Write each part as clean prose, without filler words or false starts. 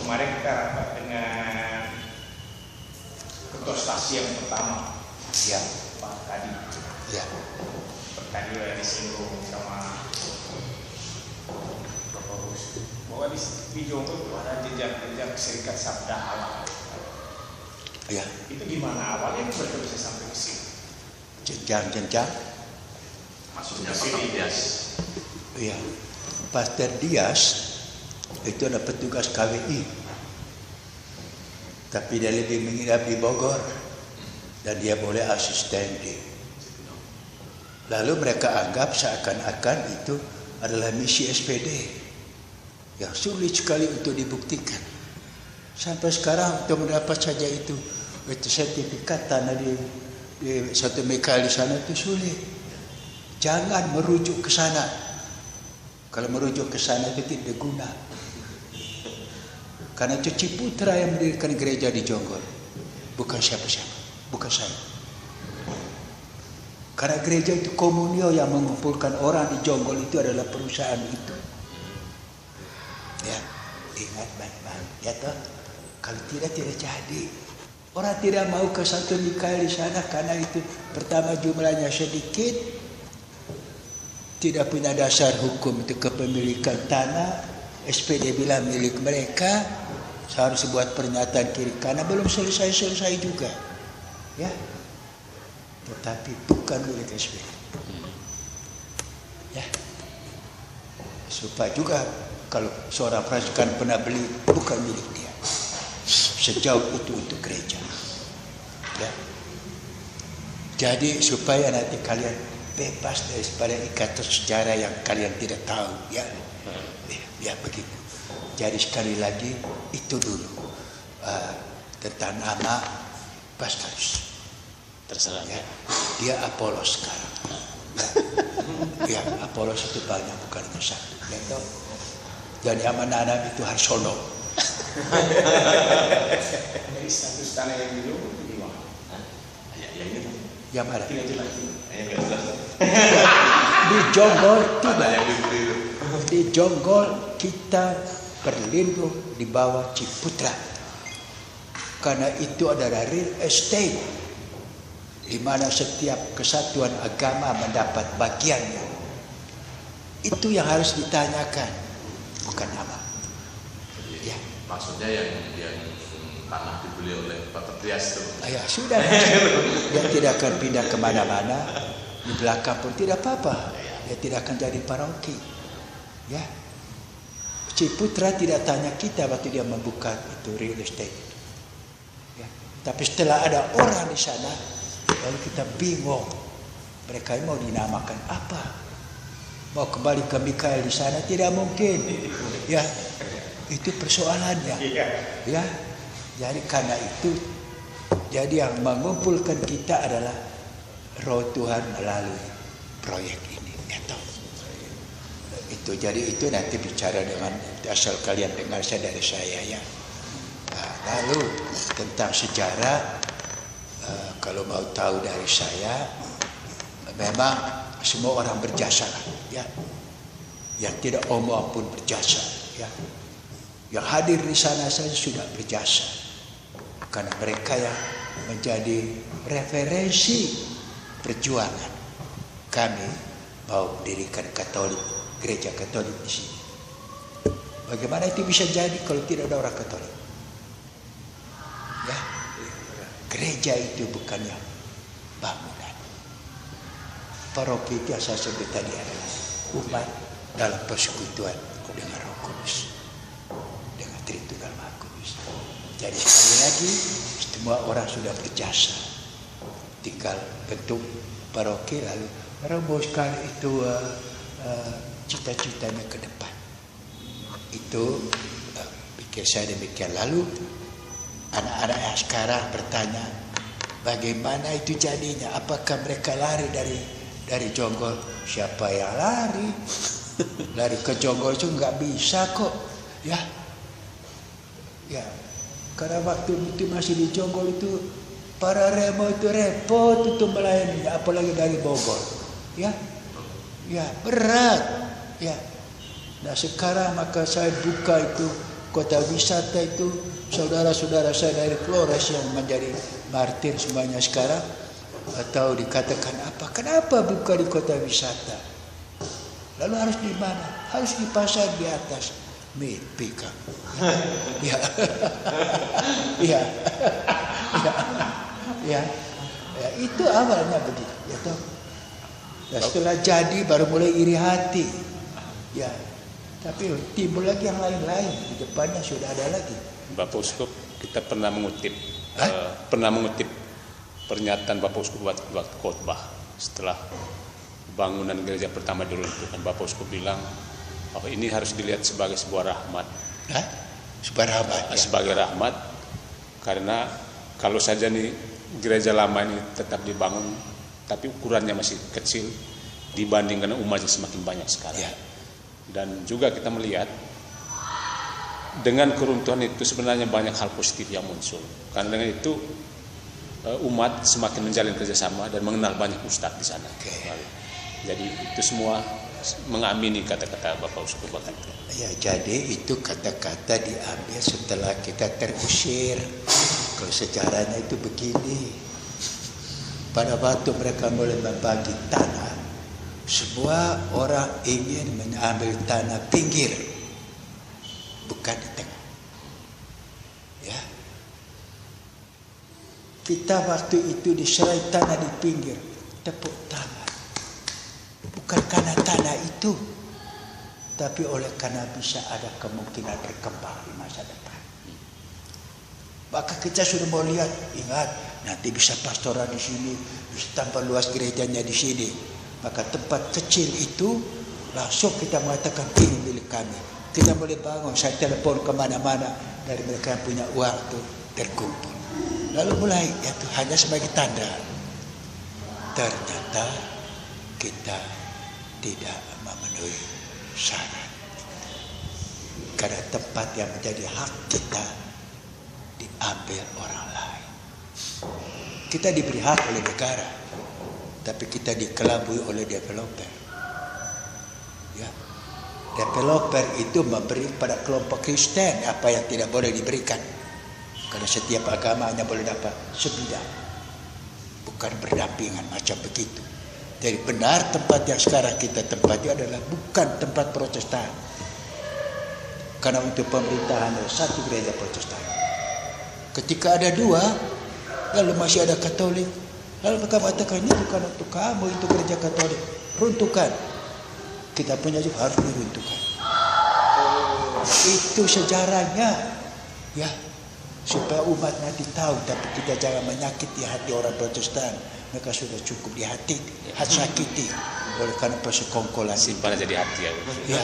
kemarin kita rapat dengan ketua stasi yang pertama, Ya, Pak Tadi. ya, Tadi udah disinggung sama Bapak Rus. Bahwa di Jonggol itu ada jejak-jejak Serikat Sabda Halal. ya. Itu gimana awalnya mereka bisa sampai ke sini? Jenjang-jenjang. Maksudnya Pak Dias. Ya, Pastor Dias itu adalah petugas KWI, tapi dia lebih menginap di Bogor dan dia boleh asisten dia. Lalu mereka anggap seakan-akan itu adalah misi SPD yang sulit sekali untuk dibuktikan. Sampai sekarang untuk mendapat saja itu sertifikat tanah di satu mekal di sana itu sulit. Jangan merujuk ke sana. Kalau merujuk ke sana itu tidak guna. Karena itu Ciputra yang mendirikan gereja di Jonggol, bukan siapa-siapa, bukan saya. Karena gereja itu komunio yang mengumpulkan orang di Jonggol itu adalah perusahaan itu. Ya, ingat baik-baik, ya toh. Kalau tidak jadi. Orang tidak mau ke satu Mikael di sana karena itu pertama jumlahnya sedikit, tidak punya dasar hukum itu kepemilikan tanah. SPD bilang milik mereka, seharus buat pernyataan kiri karena belum selesai juga, ya. Tetapi bukan milik SPD, ya. Supaya juga kalau seorang pasukan pernah beli bukan milik dia. Sejauh itu untuk gereja, ya. Jadi supaya nanti kalian bebas daripada ikatan sejarah yang kalian tidak tahu, ya. Ya begitu. Jadi sekali lagi itu dulu tentang nama Pastoris. Terserah. Ya. Dia Apolos sekarang. Ya, Apolos itu banyak bukan hanya satu. Ya, toh. Dan yang menanam itu Harsono. Dari status tanah yang dulu di mana? Ya ini Yang mana? Tidak jelas. nggak jelas. Di Jonggol Ada tidak. yang dibeli. Di Jonggol kita berlindung di bawah Ciputra. Karena itu adalah real estate di mana setiap kesatuan agama mendapat bagiannya. Itu yang harus ditanyakan, bukan nama. Ya. Maksudnya yang tanah dibeli oleh Pak Dias itu. Ya sudah, dia tidak akan pindah kemana-mana. Di belakang pun tidak apa-apa. Dia tidak akan jadi paroki. Ya, Ciputra tidak tanya kita waktu dia membuka itu real estate. Ya. Tapi setelah ada orang di sana, lalu kita bingung. Mereka mau dinamakan apa? Mau kembali ke Mikael di sana tidak mungkin. Ya, itu persoalannya. Ya, jadi karena itu, jadi yang mengumpulkan kita adalah Roh Tuhan melalui proyek ini. Ya, toh. Itu jadi itu nanti bicara dengan asal kalian dengar saya dari saya, ya. Nah, lalu tentang sejarah, kalau mau tahu dari saya, memang semua orang berjasa, ya. Yang tidak omong pun berjasa, ya. Yang hadir di sana saja sudah berjasa, karena mereka yang menjadi referensi perjuangan kami mau mendirikan Katolik, gereja Katolik di sini. Bagaimana itu bisa jadi kalau tidak ada orang Katolik? Ya, gereja itu bukan yang bangunan. Paroki itu yang saya sebut tadi adalah umat dalam persekutuan dengan Roh Kudus, dengan Tritunggal Maha Kudus. Jadi sekali lagi semua orang sudah berjasa, tinggal bentuk paroki lalu merumuskan itu cita-citanya ke depan. Itu pikir saya demikian. Lalu anak-anak yang sekarang bertanya, bagaimana itu jadinya? Apakah mereka lari dari Jonggol? Siapa yang lari? Lari ke Jonggol itu nggak bisa kok, ya. Ya, karena waktu itu masih di Jonggol itu para remo itu repot untuk melayani, apalagi dari Bogor, ya, ya berat, ya. Nah sekarang maka saya buka itu kota wisata itu saudara-saudara saya dari Flores yang menjadi martir semuanya sekarang, atau dikatakan apa? Kenapa buka di kota wisata? Lalu harus di mana? Harus di pasar di atas. Pika. Ya. Ya. Ya. Ya, itu awalnya begitu, ya toh. Dan setelah jadi baru mulai iri hati. Ya. Tapi timbul lagi yang lain-lain, di depannya sudah ada lagi. Bapak Uskup, kita pernah mengutip pernyataan Bapak Uskup waktu khotbah setelah bangunan gereja pertama diruntuhkan. Bapak Uskup bilang bahwa ini harus dilihat sebagai sebuah rahmat. Sebuah rahmat. Ya. Sebagai rahmat, karena kalau saja nih gereja lama ini tetap dibangun, tapi ukurannya masih kecil dibandingkan umatnya semakin banyak sekarang. Ya. Dan juga kita melihat dengan keruntuhan itu sebenarnya banyak hal positif yang muncul. Karena dengan itu umat semakin menjalin kerjasama dan mengenal banyak ustadz di sana. Jadi itu semua mengamini kata-kata Bapak Uskup waktu itu. Ya, jadi itu kata-kata diambil setelah kita terusir. Kalau sejarahnya itu begini. Pada waktu mereka mulai membagi tanah, semua orang ingin mengambil tanah pinggir, bukan di tengah. Ya. Kita waktu itu diserai tanah di pinggir, tepuk tangan. Bukan karena tanah itu, tapi oleh karena bisa ada kemungkinan berkembang di masa depan. Maka kita sudah mau lihat, ingat, nanti bisa pastoral di sini, bisa tambah luas gerejanya di sini. Maka tempat kecil itu langsung kita mengatakan ini milik kami. Kita boleh bangun, saya telepon kemana-mana dari mereka yang punya uang itu terkumpul. Lalu mulai, itu hanya sebagai tanda. Ternyata kita tidak memenuhi syarat. Karena tempat yang menjadi hak kita diambil orang lain. Kita diberi hak oleh negara, tapi kita dikelabui oleh developer. Ya. Developer itu memberi pada kelompok Kristen apa yang tidak boleh diberikan. Karena setiap agama hanya boleh dapat sebidang. Bukan berdampingan macam begitu. Jadi benar tempat yang sekarang kita tempati adalah bukan tempat Protestan. Karena untuk pemerintahan ada satu gereja Protestan. Ketika ada dua, lalu masih ada Katolik. Lalu mereka mengatakan ini bukan untuk kamu, itu gereja Katolik. Runtuhkan. Kita punya juga harus diruntuhkan. Itu sejarahnya. Ya. Supaya umat nanti tahu, tapi kita jangan menyakiti hati orang Protestan. Mereka sudah cukup di hati sakiti oleh karena persekongkolan. Simpan aja di hati ya. Ya.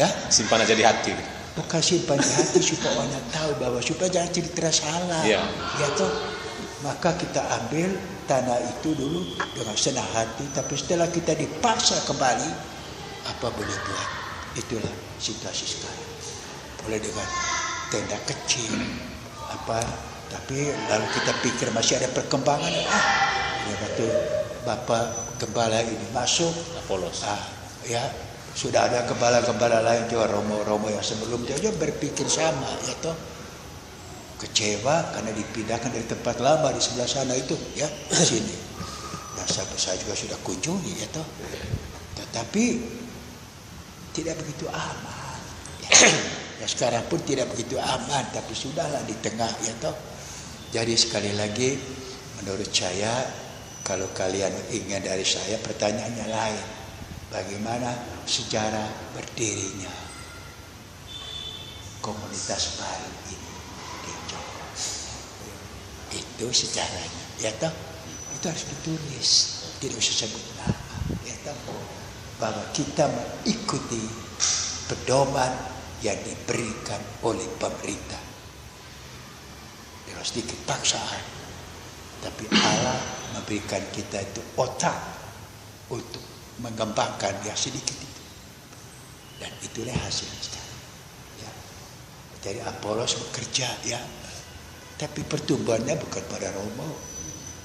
Ya? Simpan aja di hati. Bukan simpan di hati supaya orang tahu bahwa supaya jangan jadi terasa salah. Ya. Ya toh. Maka kita ambil tanah itu dulu dengan senang hati, tapi setelah kita dipaksa kembali, apa boleh buat? Itulah situasi sekarang. Boleh dengan tenda kecil, apa? Tapi lalu kita pikir masih ada perkembangan. Ya waktu Bapak Gembala ini masuk, Apolos. Ya sudah ada gembala-gembala lain juga, romo-romo yang sebelumnya juga berpikir sama, ya toh. Kecewa karena dipindahkan dari tempat lama di sebelah sana itu, ya di sini. Dan saya juga sudah kunjungi, ya toh. Tetapi tidak begitu aman. Ya sekarang pun tidak begitu aman, tapi sudahlah di tengah, ya toh. Jadi sekali lagi, menurut saya, kalau kalian ingin dari saya, pertanyaannya lain. Bagaimana sejarah berdirinya komunitas baru ini? Itu sejarahnya, ya toh. Itu harus ditulis, tidak usah sebut nama, ya toh. Bahwa kita mengikuti pedoman yang diberikan oleh pemerintah. Dengan sedikit paksaan, tapi Allah memberikan kita itu otak untuk mengembangkan yang sedikit itu, dan itulah hasilnya. Ya. Jadi Apolos bekerja, ya. Tapi pertumbuhannya bukan pada Romo,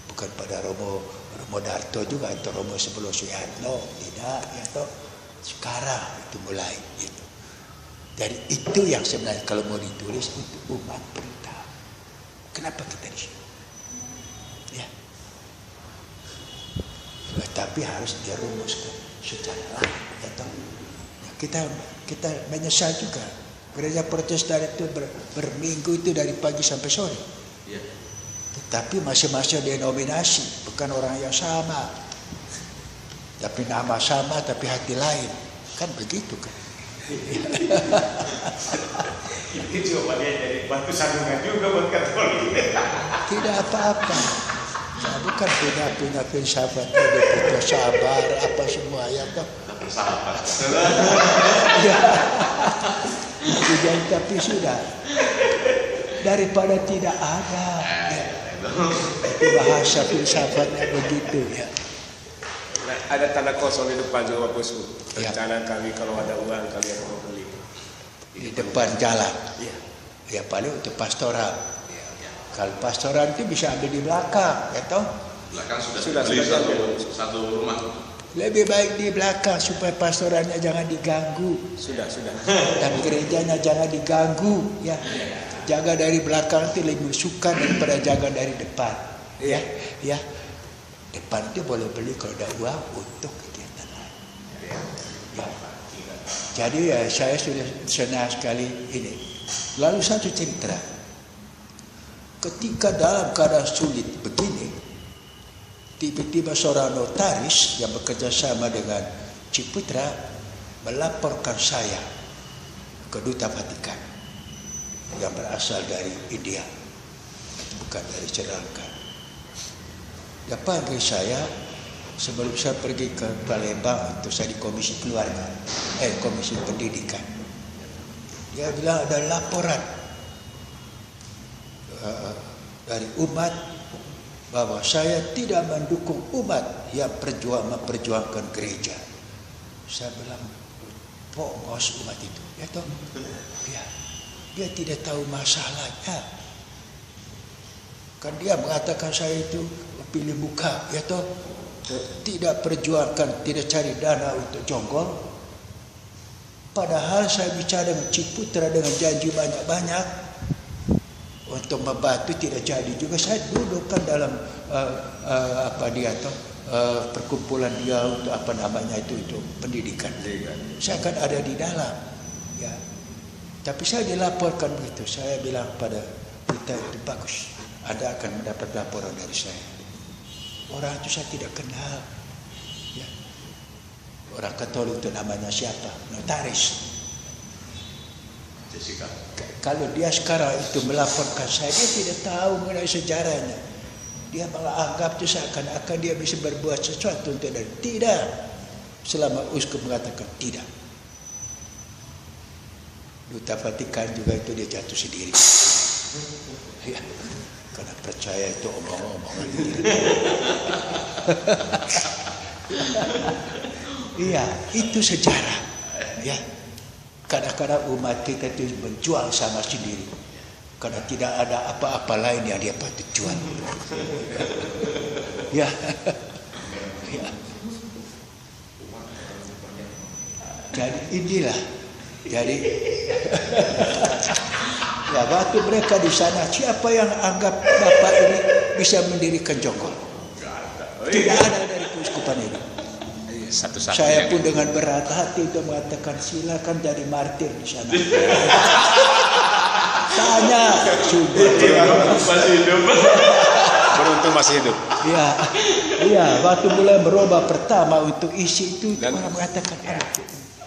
bukan pada Romo Darto juga, atau Romo sebelum Soeharto, tidak, ya toh. Sekarang itu mulai, gitu. Dari itu yang sebenarnya kalau mau ditulis untuk umat beritahu. Kenapa kita di sini? Ya. Tapi harus dirumuskan secara lain. Ya, kita menyesal juga. Gereja Protestan itu berminggu itu dari pagi sampai sore. Ya. Tetapi masing-masing denominasi, bukan orang yang sama. Tapi nama sama, tapi hati lain. Kan begitu kan? Ini coba dia jadi batu sandungan juga buat Katolik. Tidak apa-apa. Saya bukan punya filsafat, punya sabar, apa semua ya toh. Sahabat. Ya. Tapi sudah daripada tidak ada. Ya. Itu bahasa filsafatnya begitu ya. Nah, ada tanda kosong di depan juga bosku. Ya. Rencana kami kalau ada uang kalian mau beli. Di depan jalan. Ya. Ya paling untuk pastoral. Kalau pastoral itu bisa ada di belakang, ya toh. Belakang Sudah dibeli jalan. satu rumah. Lebih baik di belakang supaya pastoralnya jangan diganggu. Sudah. Dan gerejanya jangan diganggu, ya. Jaga dari belakang itu lebih suka daripada jaga dari depan. Ya. Depan itu boleh beli kalau ada uang untuk kegiatan lain. Ya. Jadi ya saya sudah senang sekali ini. Lalu satu cerita. Ketika dalam keadaan sulit begini, tiba-tiba seorang notaris yang bekerja sama dengan Ciputra melaporkan saya ke Duta Vatikan yang berasal dari India, bukan dari Sri Lanka. Dia panggil saya sebelum saya pergi ke Palembang untuk saya di komisi keluarga, komisi pendidikan. Dia bilang ada laporan dari umat bahwa saya tidak mendukung umat yang memperjuangkan gereja. Saya bilang, bongos umat itu, ya toh. Dia tidak tahu masalahnya. Kan dia mengatakan saya itu pilih muka, ya toh. Tidak perjuangkan, tidak cari dana untuk jonggol. Padahal saya bicara dengan Ciputra dengan janji banyak-banyak. Untuk membantu tidak jadi juga. Saya dudukkan dalam perkumpulan dia untuk itu pendidikan. Saya akan ada di dalam, ya. Tapi saya dilaporkan begitu. Saya bilang pada kita itu bagus. Anda akan mendapat laporan dari saya. Orang itu saya tidak kenal, ya. Orang Katolik itu namanya siapa? Notaris. Jessica. Kalau dia sekarang itu melaporkan saya, dia tidak tahu mengenai sejarahnya. Dia malah anggap itu seakan-akan dia bisa berbuat sesuatu untuk dari. Tidak. Selama uskup mengatakan tidak. Duta Vatikan juga itu dia jatuh sendiri. Ya, karena percaya itu omong-omongan. Iya, itu sejarah. Ya. Kadang-kadang umat kita itu menjual sama sendiri. Karena tidak ada apa-apa lain yang dia patut jual. Ya. Jadi inilah. Ya waktu mereka di sana, siapa yang anggap Bapak ini bisa mendirikan jonggol? Tidak ada dari keuskupan ini. Saya pun dengan berat hati itu mengatakan silakan jadi martir di sana. Tanya sudah. Masih hidup. Beruntung masih hidup. Iya. Waktu mulai merubah pertama untuk isi itu orang mengatakan.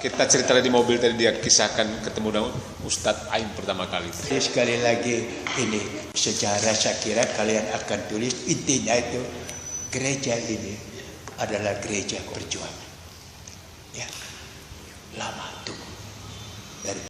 Kita cerita di mobil tadi dia kisahkan ketemu dengan Ustadz Aim pertama kali. Jadi sekali lagi ini sejarah saya kira kalian akan tulis intinya itu gereja ini adalah gereja perjuangan. Ya, lama tuh dari